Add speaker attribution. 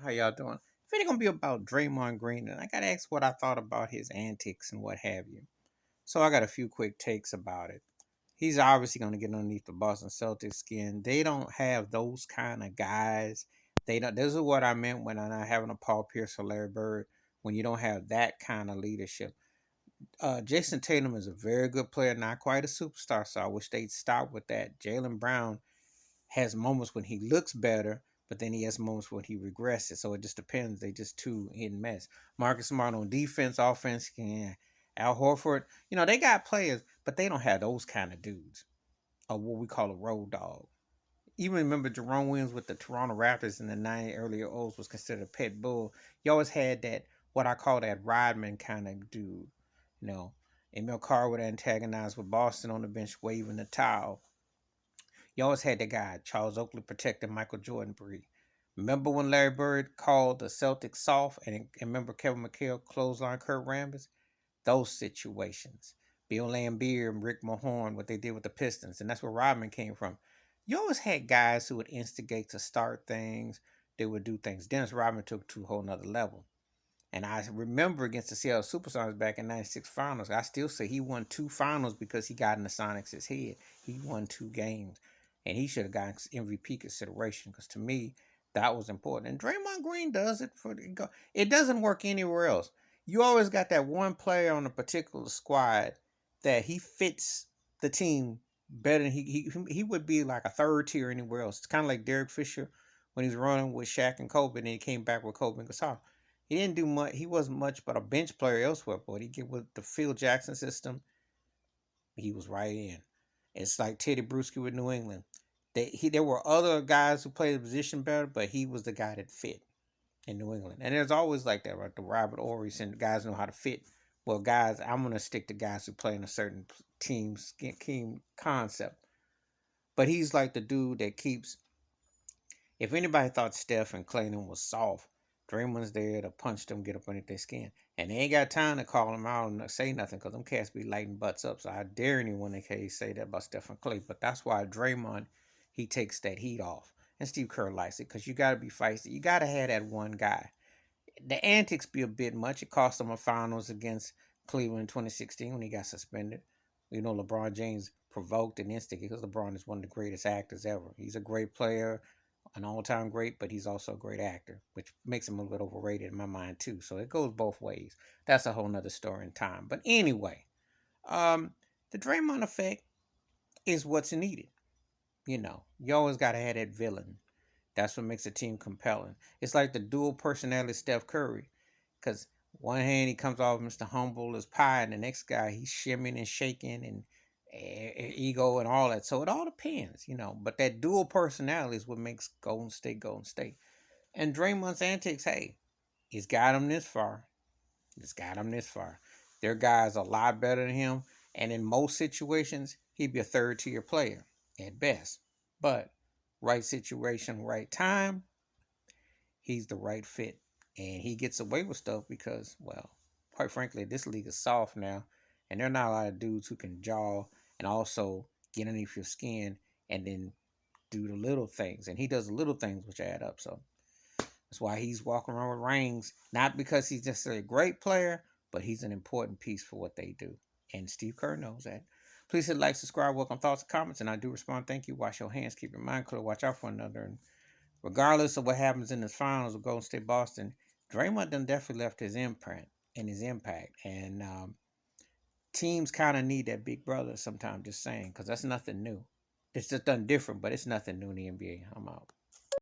Speaker 1: How y'all doing? It's gonna be about Draymond Green, and I gotta ask what I thought about his antics and what have you. So I got a few quick takes about it. He's obviously gonna get underneath the Boston Celtics skin. They don't have those kind of guys. They don't. This is what I meant when I'm not having a Paul Pierce or Larry Bird. When you don't have that kind of leadership. Jason Tatum is a very good player, not quite a superstar. So I wish they'd stop with that. Jalen Brown has moments when he looks better, but then he has moments when he regresses. So it just depends. They just too hit and miss. Marcus Smart on defense, offense, yeah. Al Horford, they got players, but they don't have those kind of dudes. Or what we call a road dog. Even remember Jerome Williams with the Toronto Raptors in the 90 earlier O's was considered a pet bull. You always had that what I call that Rodman kind of dude. You know, Emil Carr would antagonize with Boston on the bench waving the towel. You always had the guy, Charles Oakley, protecting Michael Jordan breed. Remember when Larry Bird called the Celtics soft, and remember Kevin McHale clothesline Kurt Rambis? Those situations. Bill Laimbeer and Rick Mahorn, what they did with the Pistons, and that's where Rodman came from. You always had guys who would instigate to start things. They would do things. Dennis Rodman took it to a whole nother level. And I remember against the Seattle Supersonics back in '96 finals, I still say he won two finals because he got in the Sonics' head. He won two games. And he should have gotten MVP consideration because to me, that was important. And Draymond Green does it for the it doesn't work anywhere else. You always got that one player on a particular squad that he fits the team better than he would be like a third tier anywhere else. It's kind of like Derek Fisher when he was running with Shaq and Kobe, and then he came back with Kobe and Gasol. He didn't do much. He wasn't much but a bench player elsewhere. But he get with the Phil Jackson system, he was right in. It's like Teddy Bruschi with New England. There were other guys who played the position better, but he was the guy that fit in New England. And there's always like that, right? The Robert Ory's and guys know how to fit. Well, guys, I'm gonna stick to guys who play in a certain team concept. But he's like the dude that keeps. If anybody thought Steph and Clayton was soft, Draymond's there to punch them, get up underneath their skin. And they ain't got time to call them out and say nothing because them cats be lighting butts up. So I dare anyone in case say that about Steph and Clay. But that's why Draymond, he takes that heat off. And Steve Kerr likes it because you got to be feisty. You got to have that one guy. The antics be a bit much. It cost them a finals against Cleveland in 2016 when he got suspended. LeBron James provoked and instigated because LeBron is one of the greatest actors ever. He's a great player, an all-time great, but he's also a great actor, which makes him a little bit overrated in my mind too. So it goes both ways. That's a whole nother story in time. But anyway, um, the Draymond effect is what's needed. You always got to have that villain. That's what makes a team compelling. It's like the dual personality Steph Curry, because one hand he comes off Mr. Humble as pie, and the next guy he's shimming and shaking and ego and all that. So it all depends. But that dual personality is what makes Golden State Golden State. And Draymond's antics, hey, he's got him this far. He's got him this far. Their guys are a lot better than him, and in most situations, he'd be a third tier player at best. But right situation, right time, he's the right fit. And he gets away with stuff because, well, quite frankly, this league is soft now. And there are not a lot of dudes who can jaw and also get underneath your skin and then do the little things. And he does the little things which add up. So that's why he's walking around with rings. Not because he's just a great player, but he's an important piece for what they do. And Steve Kerr knows that. Please hit like, subscribe, welcome thoughts and comments. And I do respond. Thank you. Wash your hands. Keep your mind clear. Watch out for another. And regardless of what happens in the finals of Golden State Boston, Draymond done definitely left his imprint and his impact. And teams kind of need that big brother sometimes, just saying, because that's nothing new. It's just done different, but it's nothing new in the NBA. I'm out.